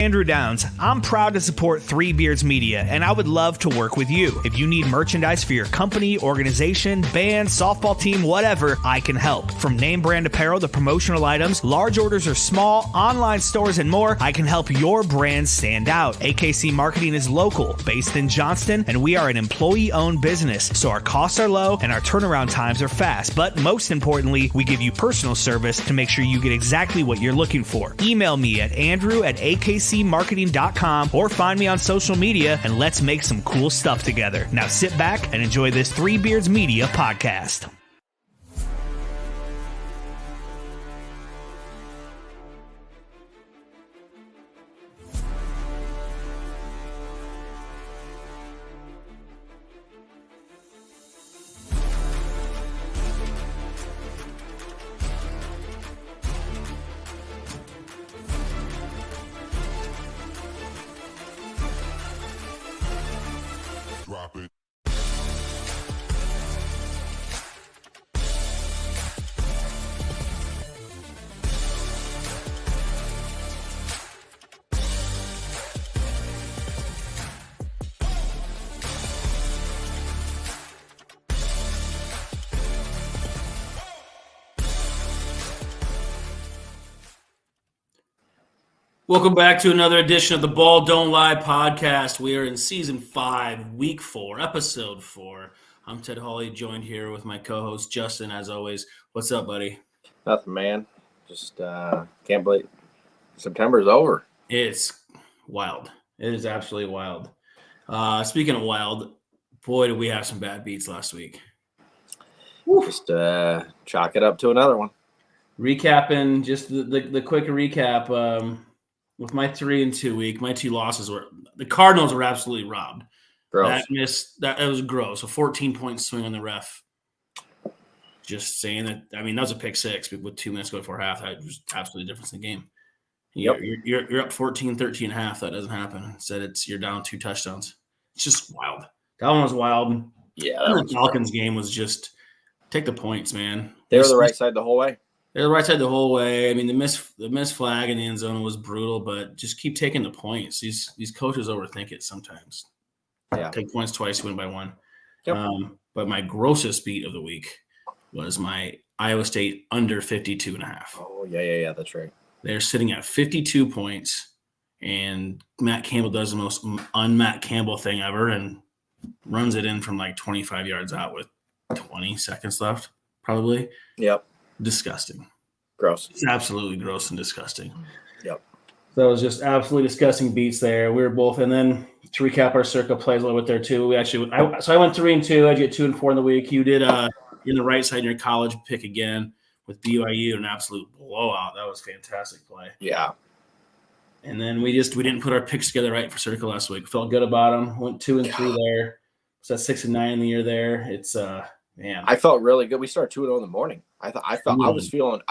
Andrew Downs. I'm proud to support Three Beards Media, and I would love to work with you. If you need merchandise for your company, organization, band, softball team, whatever, I can help. From name brand apparel to promotional items, large orders or small, online stores, and more, I can help your brand stand out. AKC Marketing is local, based in Johnston, and we are an employee-owned business, so our costs are low and our turnaround times are fast. But most importantly, we give you personal service to make sure you get exactly what you're looking for. Email me at andrew@akcmarketing.com or find me on social media, and let's make some cool stuff together. Now sit back and enjoy this Three Beards Media podcast. Drop it. Welcome back to another edition of the Ball Don't Lie podcast. We are in season 5, week 4, episode 4. I'm Ted Hawley, joined here with my co-host Justin, as always. What's up, buddy? Nothing, man. Just can't believe September's over. It's wild. It is absolutely wild. Speaking of wild, boy, did we have some bad beats last week. Just chalk it up to another one. Recapping, just the quick recap. With my 3-2 week, my 2 losses were the Cardinals were absolutely robbed. Gross. That was gross. A 14-point swing on the ref. Just saying that. I mean, that was a pick 6, but with 2 minutes to go before half, that was absolutely the difference in the game. Yep. You're up 14-13 and a half. That doesn't happen. Instead, you're down 2 touchdowns. It's just wild. That one was wild. Yeah. The Falcons game was just take the points, man. They were the right side the whole way. They're the right side the whole way. I mean, the miss flag in the end zone was brutal, but just keep taking the points. These coaches overthink it sometimes. Yeah. Take points twice, win by 1. Yep. But my grossest beat of the week was my Iowa State under 52.5. Oh, yeah. That's right. They're sitting at 52 points, and Matt Campbell does the most un-Matt Campbell thing ever and runs it in from like 25 yards out with 20 seconds left, probably. Yep. Disgusting. Gross. It's absolutely gross and disgusting. Yep. So it was just absolutely disgusting beats there. We were both, and then to recap our circle plays a little bit there too. I went 3-2. I get 2-4 in the week. You did in the right side in your college pick again with BYU, an absolute blowout. That was fantastic play. Yeah. And then we didn't put our picks together right for circle last week. Felt good about them. Went 2-3 there. So 6-9 in the year there. It's man. I felt really good. We started 2-0 in the morning. I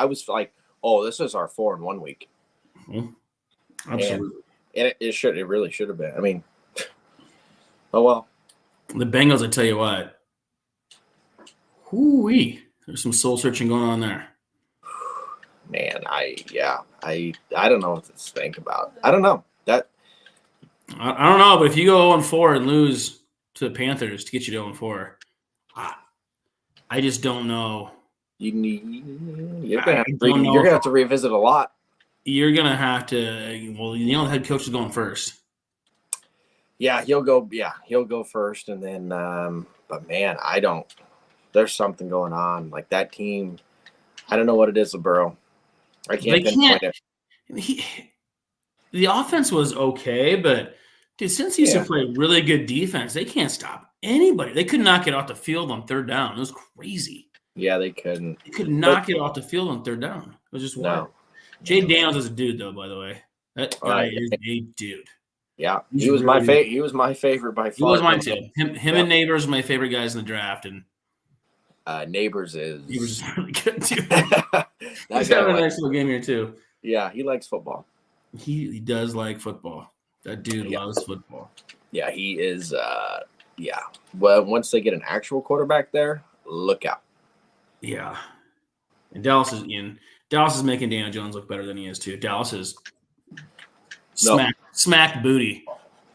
was like, oh, this is our 4-1 week. Mm-hmm. Absolutely. And it really should have been. I mean, oh well. The Bengals, I tell you what. Hoo-wee. There's some soul searching going on there. Man, I don't know what to think about. I don't know. I don't know, but if you go 0-4 and lose to the Panthers to get you to 0-4, I just don't know. You're gonna have to revisit a lot. You're gonna have to. Well, the head coach is going first. Yeah, he'll go first, and then. But man, there's something going on. Like that team, I don't know what it is, LeBuro. I can't pinpoint it. The offense was okay, but dude, since he used to play really good defense, they can't stop anybody. They could not get off the field on 3rd down. It was crazy. Yeah, they couldn't. They could not get off the field on 3rd down. It was just wild. No. Jay Daniels is a dude, though. By the way, that guy is a dude. Yeah, he was my favorite. He was my favorite by far. He was mine too. Him and Neighbors are my favorite guys in the draft, and Neighbors is really good too. He's having a nice little game here too. Yeah, he likes football. He does like football. That dude loves football. Yeah, he is. Yeah. Well, once they get an actual quarterback there, look out. Yeah. And Dallas is making Daniel Jones look better than he is too. Dallas is smacked booty.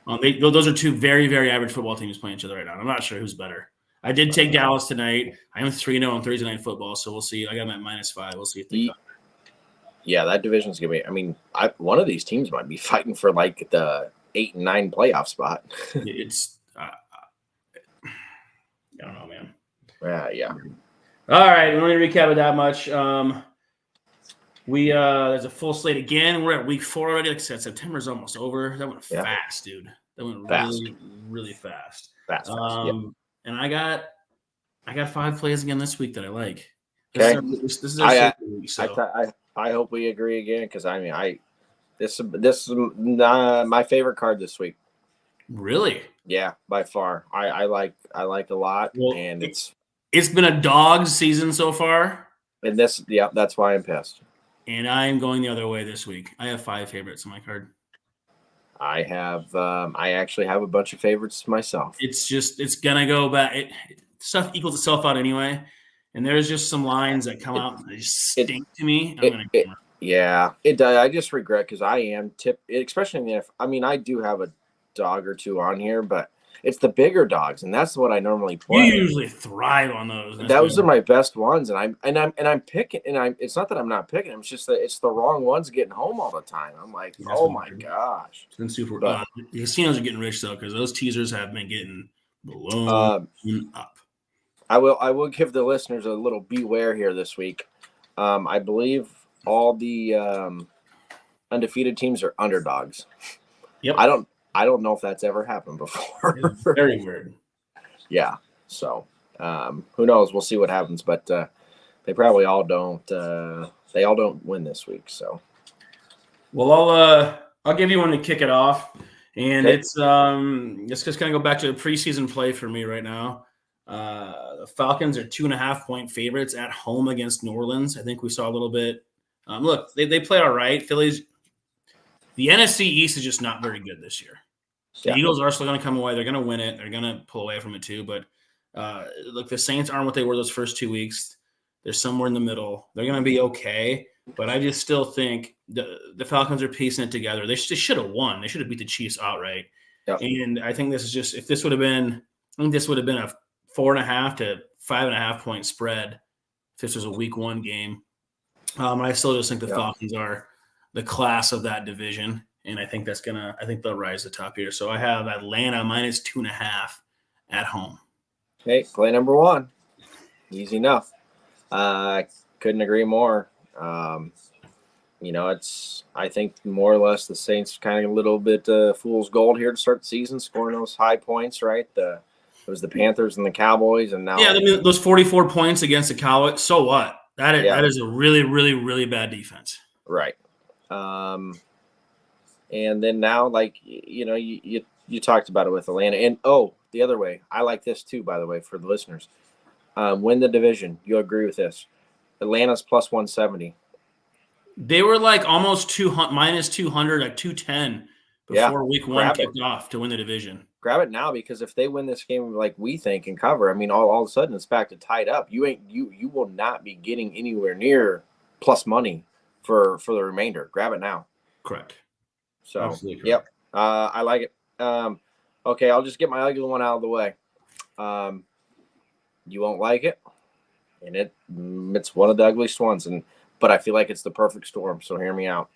Those are two very, very average football teams playing each other right now. I'm not sure who's better. I did take Dallas tonight. I am 3-0 on Thursday Night Football, so we'll see. I got them at -5. We'll see if they come. Yeah, that division's going to be – I mean, one of these teams might be fighting for, like, the 8 and 9 playoff spot. It's I don't know, man. Yeah. All right, we don't need to recap it that much. There's a full slate again. We're at week 4 already. Like I said, September's almost over. That went fast, dude. That went really, really fast. Fast. And I got 5 plays again this week that I like. Okay. This is our week. So. I hope we agree again because I mean this is my favorite card this week. Really? Yeah, by far. I like a lot, and it's been a dog season so far. And that's why I'm pissed. And I am going the other way this week. I have 5 favorites on my card. I actually have a bunch of favorites myself. It's gonna go back. Stuff equals itself out anyway. And there's just some lines that come out and they just stink to me. It does. I just regret because I am especially in I mean, I do have a dog or two on here, but it's the bigger dogs, and that's what I normally play. You usually thrive on those. Those are my best ones, and I'm picking, and it's not that I'm not picking them. It's just that it's the wrong ones getting home all the time. I'm like, oh my gosh, it's been super. The casinos are getting rich though because those teasers have been getting blown up. I will give the listeners a little beware here this week. I believe all the undefeated teams are underdogs. Yep. I don't know if that's ever happened before. It's very weird. Yeah. So who knows? We'll see what happens. But they probably all don't. They all don't win this week. So. Well, I'll give you one to kick it off, and it's just gonna go back to the preseason play for me right now. The Falcons are 2.5-point favorites at home against New Orleans. I think we saw a little bit. Look, they play all right. Phillies. The NFC East is just not very good this year. The Eagles are still going to come away. They're going to win it. They're going to pull away from it too. But look, the Saints aren't what they were those first 2 weeks. They're somewhere in the middle. They're going to be okay. But I just still think the Falcons are piecing it together. They should have won. They should have beat the Chiefs outright. Yep. And I think this is just if this would have been a 4.5 to 5.5 point spread if this was a week 1 game. I still just think the Falcons are the class of that division. And I think I think they'll rise to the top here. So I have Atlanta -2.5 at home. Okay, play number 1. Easy enough. Couldn't agree more. I think more or less the Saints kind of a little bit fool's gold here to start the season, scoring those high points, right? It was the Panthers and the Cowboys, and now those 44 points against the Cowboys. So what? That is a really, really, really bad defense. Right. And then now, like, you talked about it with Atlanta. And, the other way. I like this too, by the way, for the listeners. Win the division. You'll agree with this. Atlanta's +170. They were like almost -200, like 210 before week 1 kicked off to win the division. Grab it now because if they win this game like we think and cover, I mean, all of a sudden it's back to tied up. You will not be getting anywhere near plus money for the remainder. Grab it now. Correct. So, correct. Yep. I like it. Okay, I'll just get my ugly one out of the way. You won't like it, and it's one of the ugliest ones, but I feel like it's the perfect storm. So hear me out.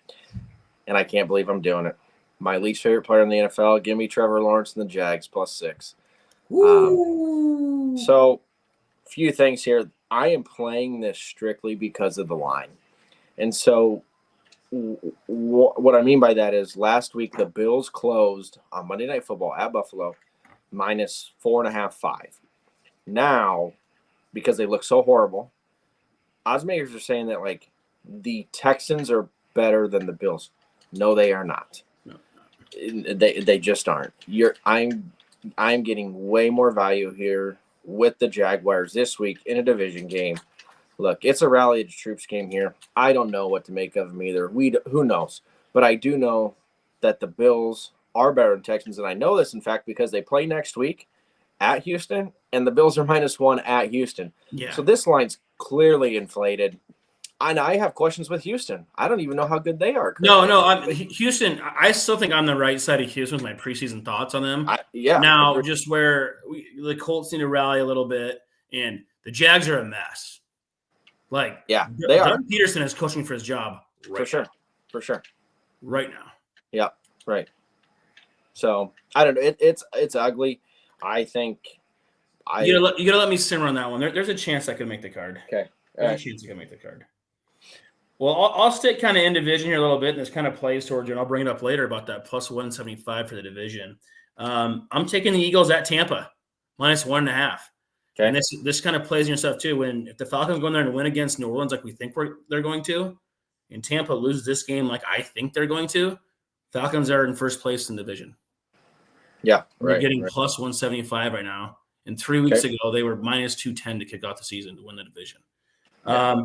And I can't believe I'm doing it. My least favorite player in the NFL, give me Trevor Lawrence and the Jags +6. So, a few things here. I am playing this strictly because of the line, and so. What I mean by that is last week the Bills closed on Monday Night Football at Buffalo -4.5, 5. Now, because they look so horrible, odds makers are saying that like the Texans are better than the Bills. No, they are not. No. They just aren't. I'm getting way more value here with the Jaguars this week in a division game. Look, it's a rally of troops game here. I don't know what to make of them either. Who knows? But I do know that the Bills are better than Texans, and I know this, in fact, because they play next week at Houston, and the Bills are -1 at Houston. Yeah. So this line's clearly inflated. I have questions with Houston. I don't even know how good they are. No, Houston. I still think I'm the right side of Houston with my preseason thoughts on them. Now, just where the Colts need to rally a little bit, and the Jags are a mess. Like, they are. Doug Peterson is coaching for his job for sure, right now. Yeah, right. So I don't know. It's ugly. I think you gotta let me simmer on that one. There's a chance I could make the card. Okay, there's a chance I could make the card. Well, I'll stay kind of in division here a little bit, and this kind of plays towards you, and I'll bring it up later about that plus 175 for the division. I'm taking the Eagles at Tampa, minus 1.5. Okay. And this kind of plays in your stuff too. If the Falcons go in there and win against New Orleans like we think they're going to, and Tampa loses this game like I think they're going to, Falcons are in first place in the division. Yeah, They're getting plus 175 right now. And 3 weeks ago, they were minus 210 to kick off the season to win the division. Yeah.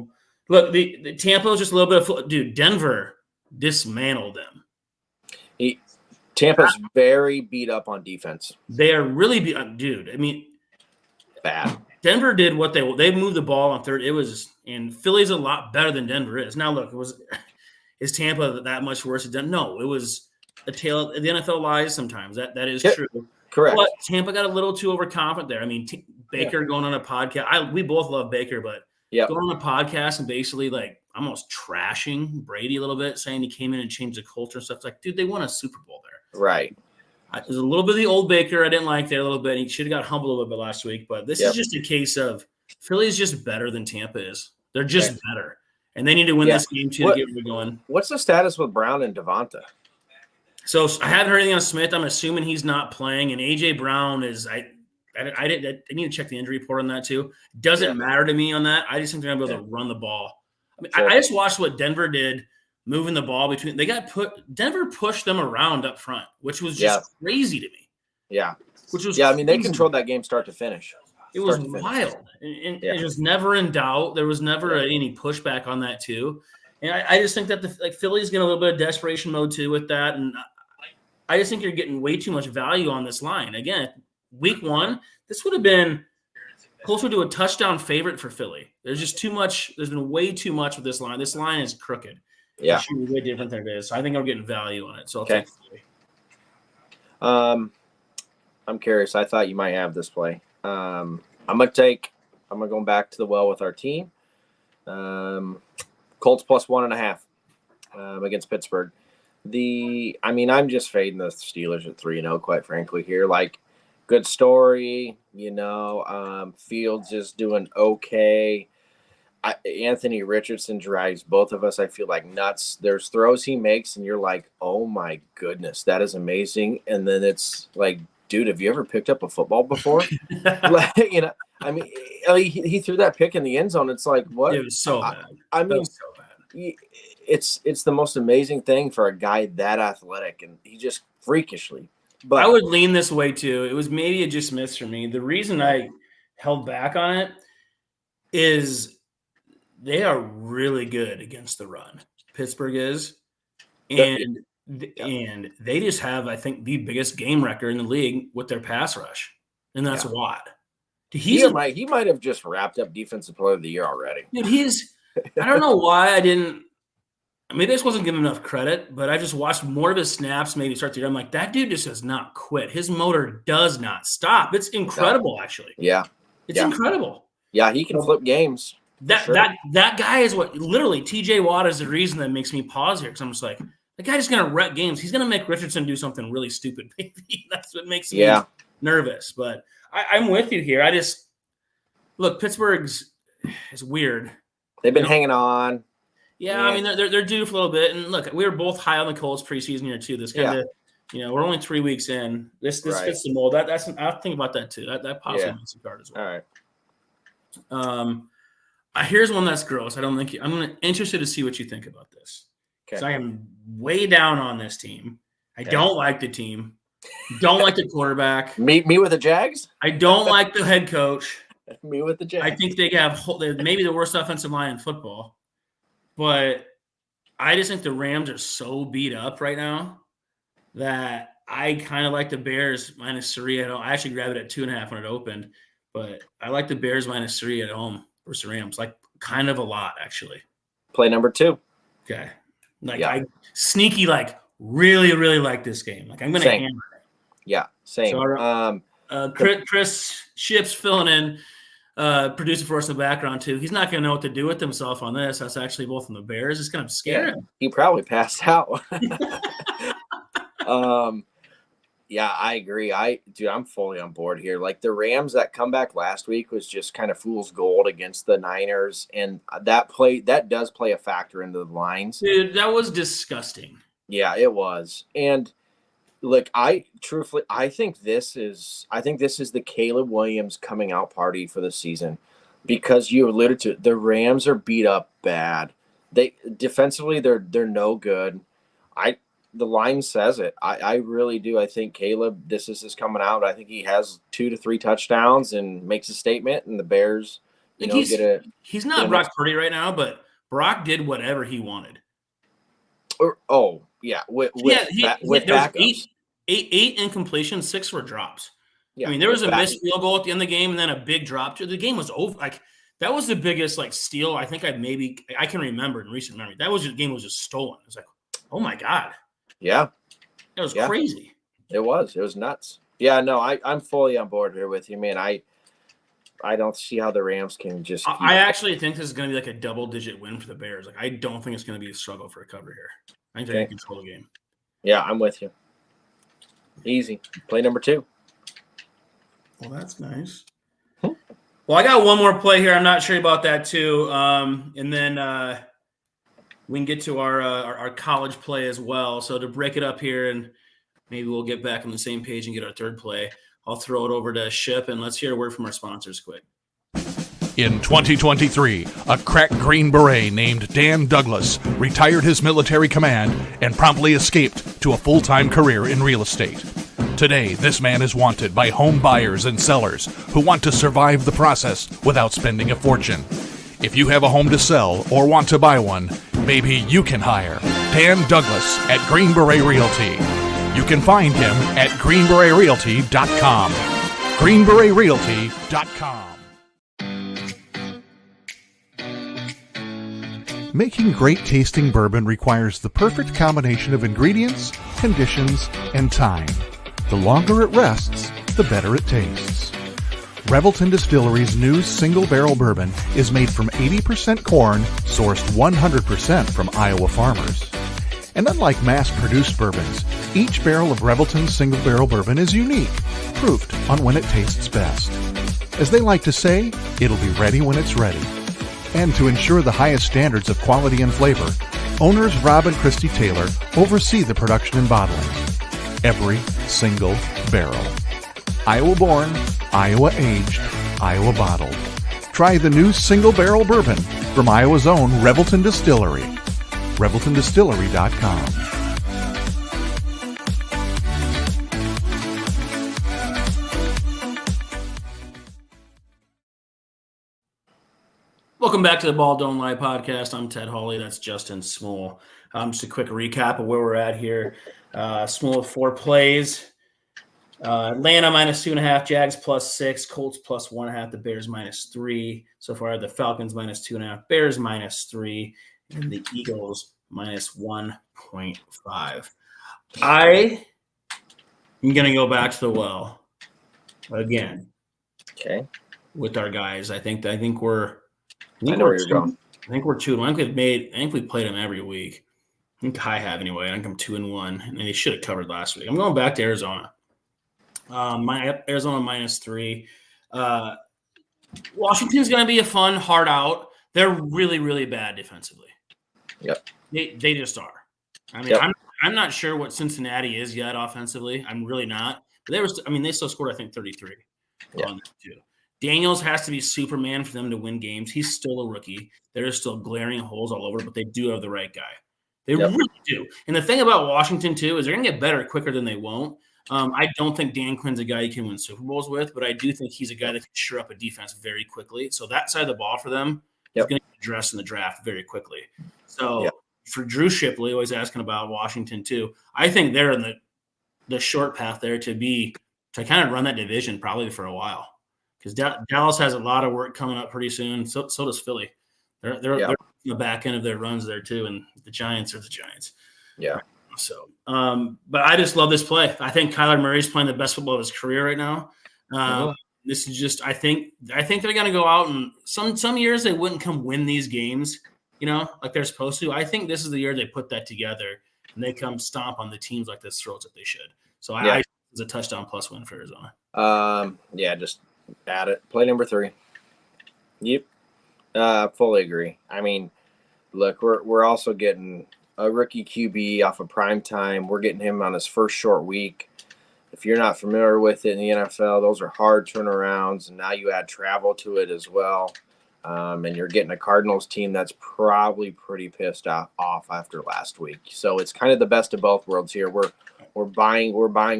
Look, the Tampa was just a little bit of – dude, Denver dismantled them. Tampa's very beat up on defense. They are really beat up. Dude, I mean – bad. Denver did what they moved the ball on third. It was – and Philly's a lot better than Denver is. Now, look, is Tampa that much worse than Denver? No, it was a tale – the NFL lies sometimes. That is true. Correct. But Tampa got a little too overconfident there. I mean, Baker going on a podcast. We both love Baker, but – going on a podcast and basically like almost trashing Brady a little bit, saying he came in and changed the culture and stuff. It's like, dude, they won a Super Bowl there. Right. There's a little bit of the old Baker I didn't like there a little bit. He should have got humbled a little bit last week, but this is just a case of Philly's just better than Tampa is. They're just better. And they need to win this game too to get rid going. What's the status with Brown and Devonta? So I haven't heard anything on Smith. I'm assuming he's not playing. And A.J. Brown is I need to check the injury report on that too. Doesn't matter to me on that. I just think they're going to be able to run the ball. I mean, I just watched what Denver did, moving the ball between. Denver pushed them around up front, which was just crazy to me. Yeah. Which was I mean, they controlled that game start to finish. It was wild. And it was never in doubt. There was never any pushback on that too. And I just think that Philly's getting a little bit of desperation mode too with that. And I just think you're getting way too much value on this line. Again, Week 1, this would have been closer to a touchdown favorite for Philly. There's just too much. There's been way too much with this line. This line is crooked. Yeah. It should be way different than it is. So I think I'm getting value on it. So I'll take Philly. I'm curious. I thought you might have this play. I'm going back to the well with our team. Colts plus 1.5 against Pittsburgh. I'm just fading the Steelers at 3-0, quite frankly, here. Like, good story, Fields is doing okay. Anthony Richardson drives both of us, I feel like, nuts. There's throws he makes, and you're like, oh, my goodness, that is amazing. And then it's like, dude, have you ever picked up a football before? He threw that pick in the end zone. It's like, what? It was so bad. So bad. It's the most amazing thing for a guy that athletic, and he just freakishly. But I would lean this way too. It was maybe a just miss for me. The reason I held back on it is they are really good against the run. Pittsburgh is, and they just have, I think, the biggest game record in the league with their pass rush, and that's Watt. He might have just wrapped up Defensive Player of the Year already. Dude, I don't know why I didn't. Maybe I just wasn't giving enough credit, but I just watched more of his snaps maybe start to do. I'm like, that dude just does not quit. His motor does not stop. It's incredible, actually. Yeah. It's incredible. Yeah, he can flip games. That guy is what literally TJ Watt is the reason that makes me pause here, because I'm just like, the guy just going to wreck games. He's going to make Richardson do something really stupid. Maybe that's what makes me nervous. But I'm with you here. Look, Pittsburgh's is weird. They've been hanging on. Yeah, I mean, they're due for a little bit. And look, we were both high on the Colts preseason here too. This kind of, we're only 3 weeks in. This fits the mold. I'll think about that too. That possibly makes a card as well. All right. Here's one that's gross. I'm interested to see what you think about this. Okay. So I am way down on this team. I don't like the team. Don't like the quarterback. Me with the Jags? I don't like the head coach. Me with the Jags. I think they're maybe the worst offensive line in football. But I just think the Rams are so beat up right now that I kind of like the Bears minus 3 at home. I actually grabbed it at 2.5 when it opened, but I like the Bears minus 3 at home versus the Rams, like kind of a lot, actually. Play number 2. Okay. Like Yeah. I sneaky, like really, really like this game. Like I'm going to Same. hammer it. Yeah, same. So, Chris Ships filling in, producing for us in the background too. He's not going to know what to do with himself on this. That's actually both on the Bears. It's going to scare him. He probably passed out. Yeah, I agree. I'm fully on board here. Like the Rams, that comeback last week was just kind of fool's gold against the Niners, and that does play a factor into the lines. Dude, that was disgusting. Yeah, it was. And look, I think this is the Caleb Williams coming out party for the season, because you alluded to it, the Rams are beat up bad. They defensively they're no good. The line says it. I really do. I think Caleb, this is his coming out. I think he has 2 to 3 touchdowns and makes a statement, and the Bears, he's not Brock Purdy right now, but Brock did whatever he wanted. With backups. Eight incompletions, 6 were drops. Yeah, I mean, there was a missed field goal at the end of the game and then a big drop. The game was over. Like that was the biggest steal I think I can remember in recent memory. The game was just stolen. It was like, oh my God. Yeah. It was crazy. It was nuts. Yeah, no, I'm fully on board here with you, man. I don't see how the Rams can just I actually think this is going to be like a double-digit win for the Bears. Like I don't think it's going to be a struggle for a cover here. I think they can control the game. Yeah, I'm with you. Easy. Play number 2. Well, that's nice. Well, I got one more play here. I'm not sure about that too. And then we can get to our college play as well. So to break it up here, and maybe we'll get back on the same page and get our third play, I'll throw it over to Ship, and let's hear a word from our sponsors quick. In 2023, a crack Green Beret named Dan Douglas retired his military command and promptly escaped to a full-time career in real estate. Today, this man is wanted by home buyers and sellers who want to survive the process without spending a fortune. If you have a home to sell or want to buy one, maybe you can hire Dan Douglas at Green Beret Realty. You can find him at greenberetrealty.com. greenberetrealty.com. Making great tasting bourbon requires the perfect combination of ingredients, conditions, and time. The longer it rests, the better it tastes. Revelton Distillery's new single barrel bourbon is made from 80% corn, sourced 100% from Iowa farmers. And unlike mass-produced bourbons, each barrel of Revelton's single barrel bourbon is unique, proofed on when it tastes best. As they like to say, it'll be ready when it's ready. And to ensure the highest standards of quality and flavor, owners Rob and Christy Taylor oversee the production and bottling. Every single barrel. Iowa born, Iowa aged, Iowa bottled. Try the new single barrel bourbon from Iowa's own Revelton Distillery. ReveltonDistillery.com. Welcome back to the Ball Don't Lie podcast. I'm Ted Hawley. That's Justin Small. Just a quick recap of where we're at here. Small with 4 plays. Atlanta minus 2.5, Jags plus 6, Colts plus 1.5, the Bears minus 3. So far, the Falcons minus 2.5, Bears minus 3, and the Eagles minus 1.5. I am going to go back to the well again. Okay. With our guys, I think we're. I know where you're going. I think we're 2-1. I think we played them every week. I think I have anyway. I think I'm 2-1, and they should have covered last week. I'm going back to Arizona. Arizona minus 3. Washington's going to be a fun, hard out. They're really, really bad defensively. Yep. They just are. I mean, I'm not sure what Cincinnati is yet offensively. I'm really not. But they still scored, I think, 33 on that too. Daniels has to be Superman for them to win games. He's still a rookie. There are still glaring holes all over, but they do have the right guy. They really do. And the thing about Washington, too, is they're going to get better quicker than they won't. I don't think Dan Quinn's a guy you can win Super Bowls with, but I do think he's a guy that can shore up a defense very quickly. So that side of the ball for them is going to get addressed in the draft very quickly. So for Drew Shipley, always asking about Washington, too, I think they're in the short path there to kind of run that division probably for a while. Because Dallas has a lot of work coming up pretty soon. So does Philly. They're on the back end of their runs there too, and the Giants are the Giants. Yeah. So, but I just love this play. I think Kyler Murray's playing the best football of his career right now. This is just, I think they're going to go out, and some years they wouldn't come win these games, like they're supposed to. I think this is the year they put that together and they come stomp on the teams like this throats that they should. So I it's a touchdown plus win for Arizona. Just add it. Play number 3. Yep. Fully agree. I mean, look, we're also getting a rookie QB off of prime time. We're getting him on his first short week. If you're not familiar with it in the NFL, those are hard turnarounds, and now you add travel to it as well. And you're getting a Cardinals team that's probably pretty pissed off after last week. So it's kind of the best of both worlds here. We're buying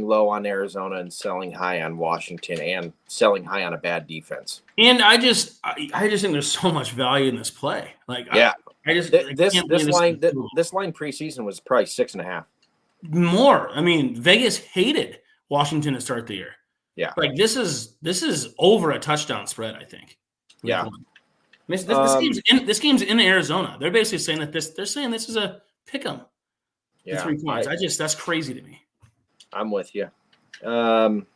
low on Arizona and selling high on Washington, and selling high on a bad defense. And I just think there's so much value in this play. Like, yeah, this line preseason was probably 6.5. More. I mean, Vegas hated Washington to start the year. Yeah, like this is over a touchdown spread, I think. Yeah. This game's in Arizona. They're basically saying that this is a pick 'em. Yeah, 3 points. That's crazy to me. I'm with you. I'm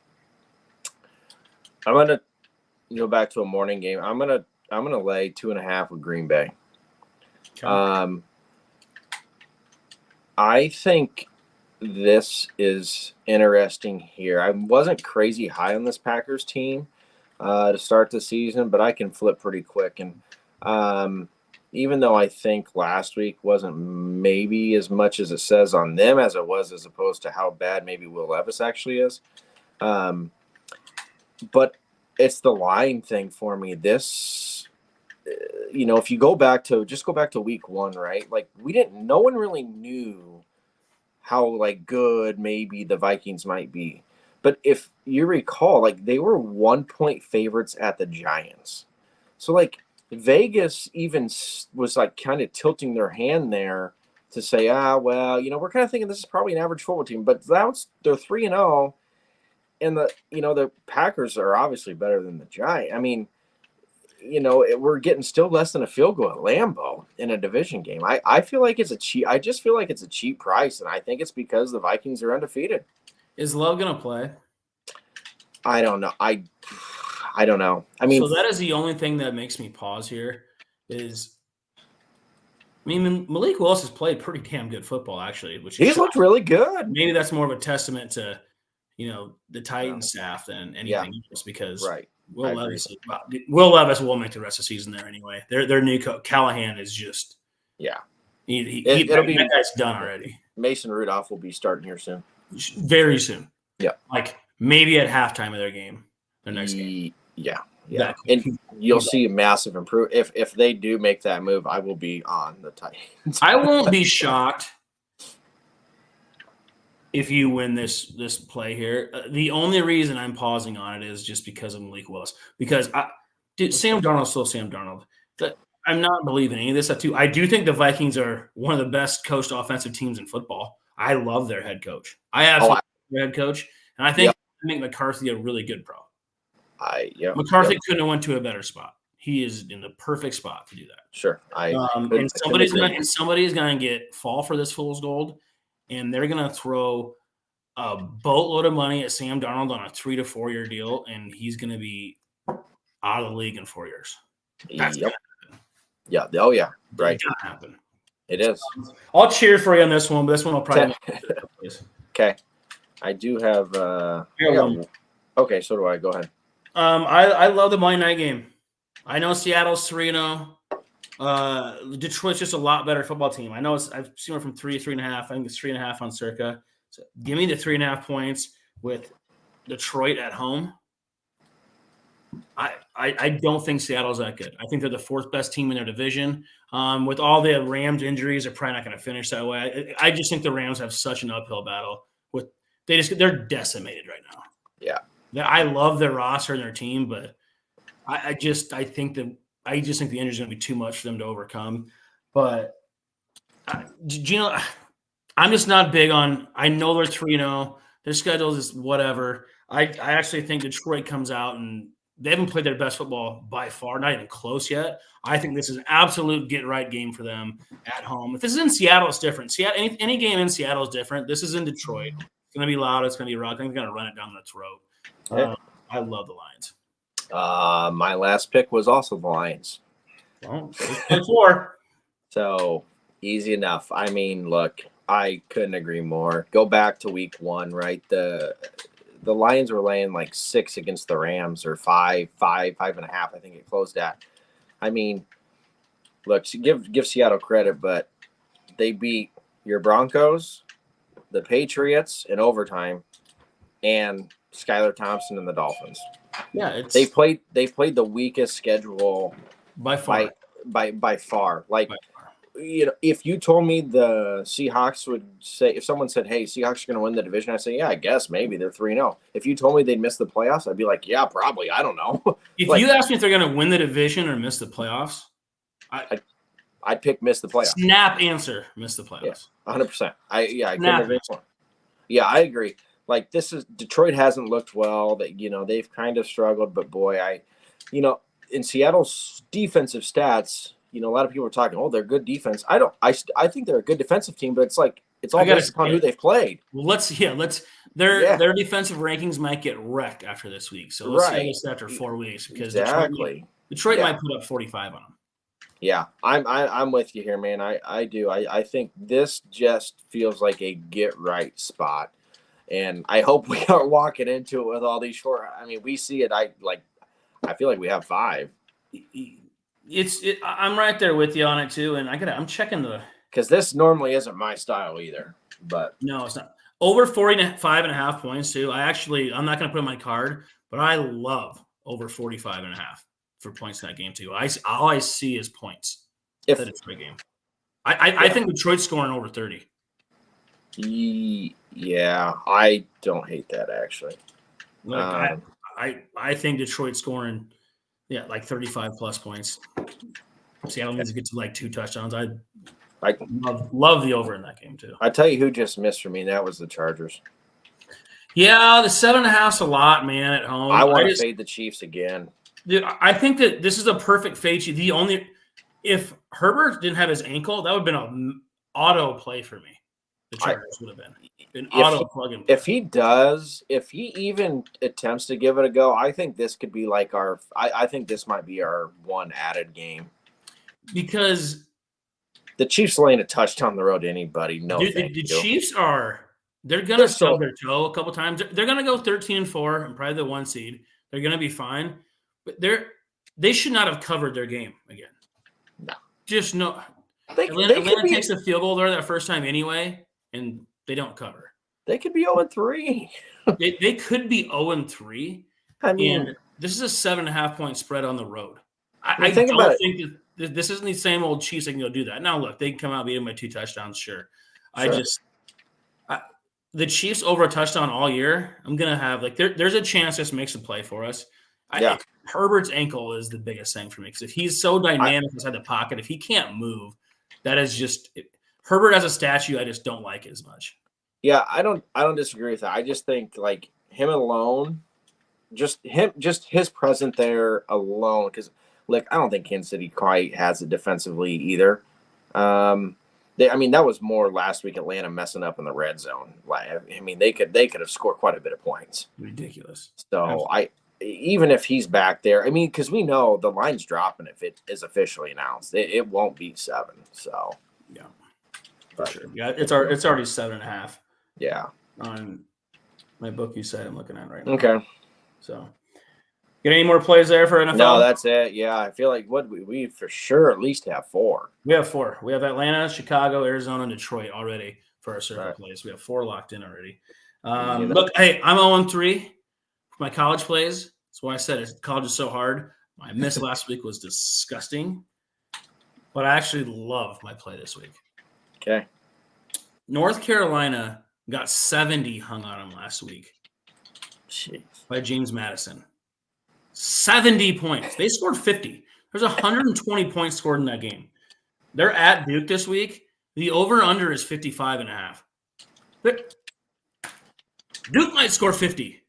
gonna go back to a morning game. I'm gonna lay 2.5 with Green Bay. Okay. I think this is interesting here. I wasn't crazy high on this Packers team to start the season, but I can flip pretty quick. And even though I think last week wasn't maybe as much as it says on them as it was, as opposed to how bad maybe Will Levis actually is. But it's the line thing for me. This, if you go back to week 1, right? Like no one really knew how good maybe the Vikings might be. But if you recall, they were 1-point favorites at the Giants. So Vegas even was kind of tilting their hand there to say, we're kind of thinking this is probably an average football team, but they're 3-0, and the Packers are obviously better than the Giants. I mean, we're getting still less than a field goal at Lambeau in a division game. I feel like it's I just feel like it's a cheap price, and I think it's because the Vikings are undefeated. Is Love gonna play? I don't know. I don't know. I mean, so that is the only thing that makes me pause here. Malik Willis has played pretty damn good football, actually. He's looked really good. Maybe that's more of a testament to, the Titans staff than anything else, because Will Levis will make the rest of the season there anyway. Their new coach Callahan is just that guy's done already. Mason Rudolph will be starting here soon. Very soon. Yeah. Maybe at halftime of their game. Their next game. Yeah. And you'll see a massive improvement. If they do make that move, I will be on the Titans. I won't be shocked if you win this play here. The only reason I'm pausing on it is just because of Malik Willis. Because Sam Darnold's still Sam Darnold. I'm not believing any of this. I do think the Vikings are one of the best coached offensive teams in football. I love their head coach. I absolutely love their head coach. And I think McCarthy a really good pro. McCarthy couldn't have went to a better spot. He is in the perfect spot to do that. Sure. And somebody's going to fall for this fool's gold, and they're going to throw a boatload of money at Sam Darnold on a 3 to 4 year deal, and he's going to be out of the league in 4 years. That's going to happen. Yeah. Oh, yeah. Right. It's going to happen. It is. I'll cheer for you on this one, but this one will probably Okay. I do have okay, so do I. Go ahead. I love the Monday night game. I know Seattle's 3-0. Detroit's just a lot better football team. I know I've seen it from 3.5. I think it's 3.5 on Circa. So give me the 3.5 points with Detroit at home. I don't think Seattle's that good. I think they're the 4th best team in their division. With all the Rams injuries, they're probably not going to finish that way. I just think the Rams have such an uphill battle. They're decimated right now. Yeah. I love their roster and their team, but I just think the injury is going to be too much for them to overcome. But I'm just not big on. I know they're 3-0. Their schedule is whatever. I actually think Detroit comes out and they haven't played their best football by far, not even close yet. I think this is an absolute get-right game for them at home. If this is in Seattle, it's different. Seattle, any game in Seattle is different. This is in Detroit. It's going to be loud. It's going to be rock. I'm going to run it down their throat. I love the Lions. My last pick was also the Lions. Well, 4. So easy enough. I mean, look, I couldn't agree more. Go back to week 1, right? The Lions were laying like 6 against the Rams, or 5.5. I think it closed at. I mean, look, give Seattle credit, but they beat your Broncos, the Patriots in overtime, and Skylar Thompson and the Dolphins. Yeah, they played the weakest schedule by far. By far. Like, by far. You know, if you told me the Seahawks would say, if someone said, "Hey, Seahawks are going to win the division," I'd say, "Yeah, I guess maybe they're 3-0." If you told me they'd miss the playoffs, I'd be like, "Yeah, probably. I don't know." If like, you ask me if they're going to win the division or miss the playoffs, I'd pick miss the playoffs. Snap answer, miss the playoffs. Yeah, 100%. I couldn't agree more. Yeah, I agree. Like, Detroit hasn't looked well. That, you know, they've kind of struggled, but boy, in Seattle's defensive stats, you know, a lot of people are talking, "Oh, they're good defense." I think they're a good defensive team, but it's all based upon who they've played. Well, their defensive rankings might get wrecked after this week. So let's see this after 4 weeks, because Detroit might put up 45 on them. Yeah, I'm with you here, man. I do. I think this just feels like a get right spot, and I hope we aren't walking into it with all these short. I mean, we see it. I feel like we have 5. I'm right there with you on it too, and I'm checking because this normally isn't my style either. But no, it's not. Over 45.5 points too. I'm not going to put in my card, but I love over 45.5 for points in that game too. All I see is points. That Detroit game. I think Detroit's scoring over 30. Yeah, I don't hate that actually. Like, I think Detroit's scoring. Yeah, like 35 plus points. Seattle needs to get to like 2 touchdowns. I love the over in that game too. I tell you who just missed for me. That was the Chargers. Yeah, the 7.5's a lot, man, at home. I want to fade the Chiefs again. Dude, I think that this is a perfect fade. If Herbert didn't have his ankle, that would have been an auto play for me. The Chargers would have been an auto plug and play. If he even attempts to give it a go, I think this could be like I think this might be our one added game. Because the Chiefs laying a touchdown on the road to anybody. No, the Chiefs they're going to stub their toe a couple times. They're going to go 13-4 and probably the 1 seed. They're going to be fine. But they should not have covered their game again. No. Just no. Atlanta takes a field goal there that first time anyway, and they don't cover. They could be 0-3. they could be 0-3. I mean, and this is a 7.5 point spread on the road. I think this isn't the same old Chiefs that can go do that. Now, look, they can come out beating by 2 touchdowns, sure. The Chiefs over a touchdown all year, I'm going to have, there's a chance this makes a play for us. Herbert's ankle is the biggest thing for me, because if he's so dynamic inside the pocket, if he can't move, that is just Herbert as a statue. I just don't like it as much. Yeah, I don't disagree with that. I just think like him alone, just his presence there alone, because I don't think Kansas City quite has it defensively either. That was more last week. Atlanta messing up in the red zone. They could have scored quite a bit of points. Ridiculous. So even if he's back there, because we know the line's dropping if it is officially announced. It won't be 7. So yeah, for sure. Yeah, it's already 7.5. Yeah, on my book you said I'm looking at right now. Okay. So, get any more plays there for NFL? No, that's it. Yeah, I feel like we for sure at least have 4. We have 4. We have Atlanta, Chicago, Arizona, and Detroit already for our circle plays. We have 4 locked in already. Look, hey, I'm 0-3 for my college plays. That's why I said college is so hard. My miss last week was disgusting, but I actually love my play this week. Okay. North Carolina got 70 hung on them last week. Jeez. By James Madison. 70 points. They scored 50. There's 120 points scored in that game. They're at Duke this week. The over-under is 55.5. Duke might score 50.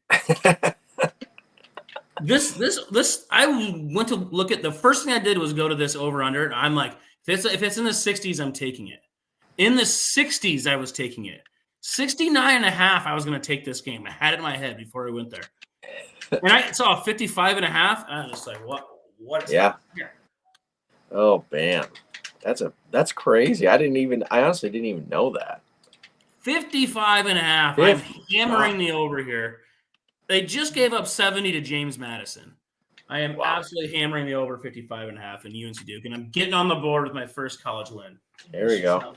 This I went to look at, the first thing I did was go to this over under. I'm like, if it's in the 60s, I'm taking it. In the 60s, I was taking it. 69.5, I was going to take this game. I had it in my head before I went there. And I saw 55.5, and I was just like, what is Yeah. here? Oh man. That's crazy. I honestly didn't even know that. 55.5. I'm hammering the over here. They just gave up 70 to James Madison. I am absolutely hammering the over 55.5 in UNC Duke, and I'm getting on the board with my first college win. There we go.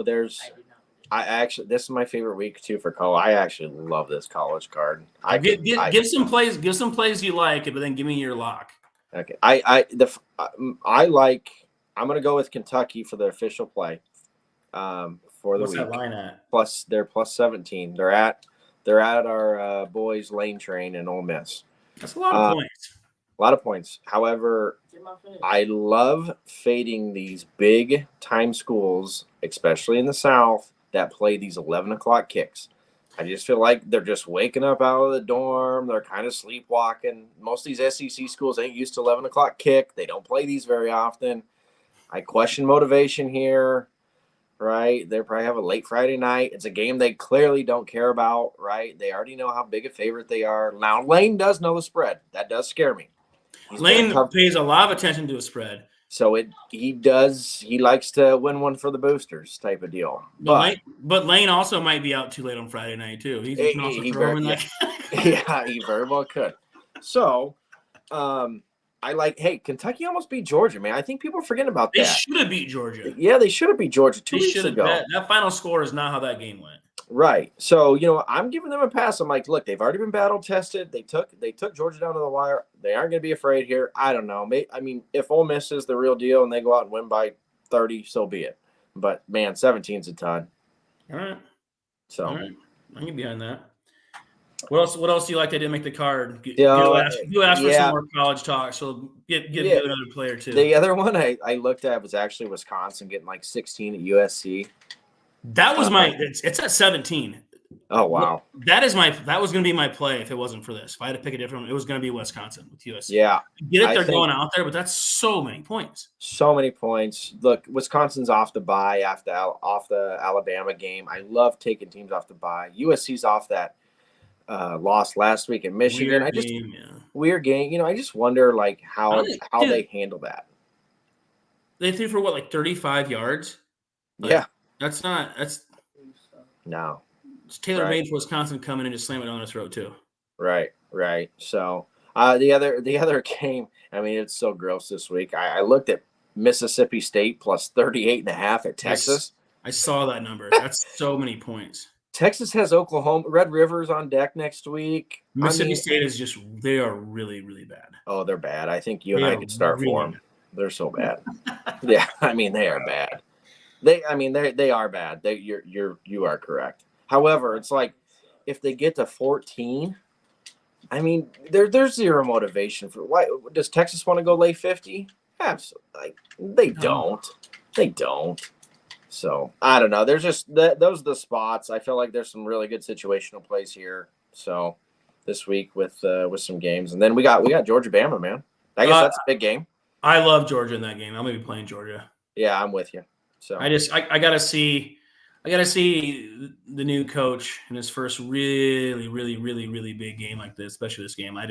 This is my favorite week too for college. I actually love this college card. Give some plays you like, but then give me your lock. Okay. I'm gonna go with Kentucky for the official play. For What's the that week. line at? They're plus 17. They're at our boys Lane Train in Ole Miss. That's a lot of points. A lot of points. However, I love fading these big time schools, especially in the South, that play these 11 o'clock kicks. I just feel like they're just waking up out of the dorm. They're kind of sleepwalking. Most of these SEC schools ain't used to 11 o'clock kick. They don't play these very often. I question motivation here, right? They probably have a late Friday night. It's a game they clearly don't care about, right? They already know how big a favorite they are. Now, Lane does know the spread. That does scare me. Lane pays a lot of attention to a spread. So he likes to win one for the boosters type of deal. But Lane also might be out too late on Friday night too. He very well could. So, Kentucky almost beat Georgia, man. I think people are forgetting about that. They should have beat Georgia. Yeah, they should have beat Georgia 2 weeks ago. That final score is not how that game went. Right. So, I'm giving them a pass. I'm like, look, they've already been battle tested. They took Georgia down to the wire. They aren't going to be afraid here. I don't know. If Ole Miss is the real deal and they go out and win by 30, so be it. But, man, 17's a ton. All right. So. All right. I can get behind that. What else do you like that didn't make the card? You asked for some more college talk, so give another player too. The other one I looked at was actually Wisconsin getting like 16 at USC. That was it's at 17. Oh wow. That was going to be my play if it wasn't for this. If I had to pick a different one, it was going to be Wisconsin with USC. Yeah. They're going out there, but that's so many points. So many points. Look, Wisconsin's off the bye off the Alabama game. I love taking teams off the bye. USC's off that loss last week in Michigan. Weird game. I just wonder like how they handle that. They threw for what, like 35 yards? Yeah. No. It's tailor-made for Wisconsin coming and just slam it down their throat too. Right. So the other game, it's so gross this week. I looked at Mississippi State plus 38.5 at Texas. I saw that number. That's so many points. Texas has Oklahoma. Red River's on deck next week. Mississippi State they are really, really bad. Oh, they're bad. I think you and I can start for them. They're so bad. Yeah, they are bad. They are bad. You are correct. However, it's like if they get to 14, there's zero motivation for why. Does Texas want to go lay 50? Absolutely. They don't. They don't. So I don't know. There's just those are the spots. I feel like there's some really good situational plays here. So this week with some games, and then we got Georgia Bama, man. I guess that's a big game. I love Georgia in that game. I'm gonna be playing Georgia. Yeah, I'm with you. So I gotta see the new coach in his first really, really, really, really big game like this, especially this game. I'm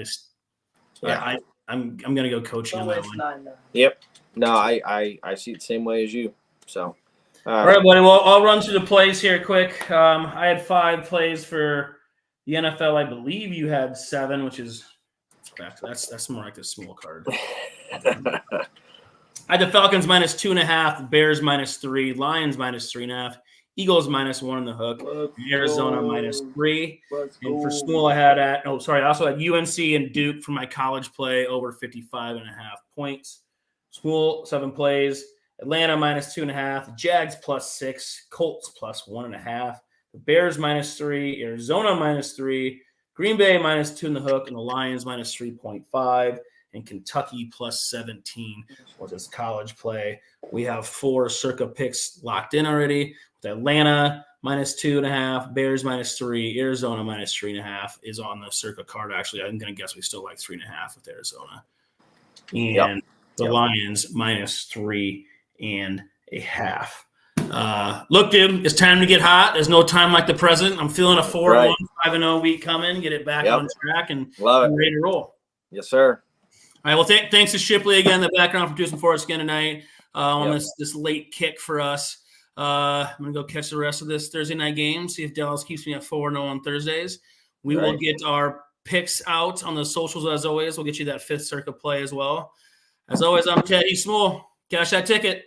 gonna go coaching on that one. Yep. No, I see it the same way as you. So. All right, buddy. Well, I'll run through the plays here quick. I had 5 plays for the NFL. I believe you had 7, which is that's more like the small card. I had the Falcons minus 2.5, Bears minus 3, Lions minus 3.5, Eagles minus 1 in the hook, Arizona minus 3. And for Small, I also had UNC and Duke for my college play over 55.5 points. Small 7 plays. Atlanta minus 2.5, Jags plus 6, Colts plus 1.5, the Bears minus 3, Arizona minus 3, Green Bay minus 2 in the hook, and the Lions minus 3.5, and Kentucky plus 17 was this college play. We have 4 circa picks locked in already with Atlanta -2.5, Bears -3, Arizona -3.5 is on the Circa card. Actually, I'm going to guess we still like 3.5 with Arizona. And the Lions -3.5. Look, dude, it's time to get hot. There's no time like the present. I'm feeling a 4-1, 5-0 week coming. Get it back on track and ready to roll. Yes, sir. All right. Well, thanks to Shipley again, the background producing for us again tonight on this late kick for us. I'm gonna go catch the rest of this Thursday night game. See if Dallas keeps me at 4-0 on Thursdays. We will get our picks out on the socials as always. We'll get you that 5th Circa play as well. As always, I'm Teddy Small. Cash that ticket.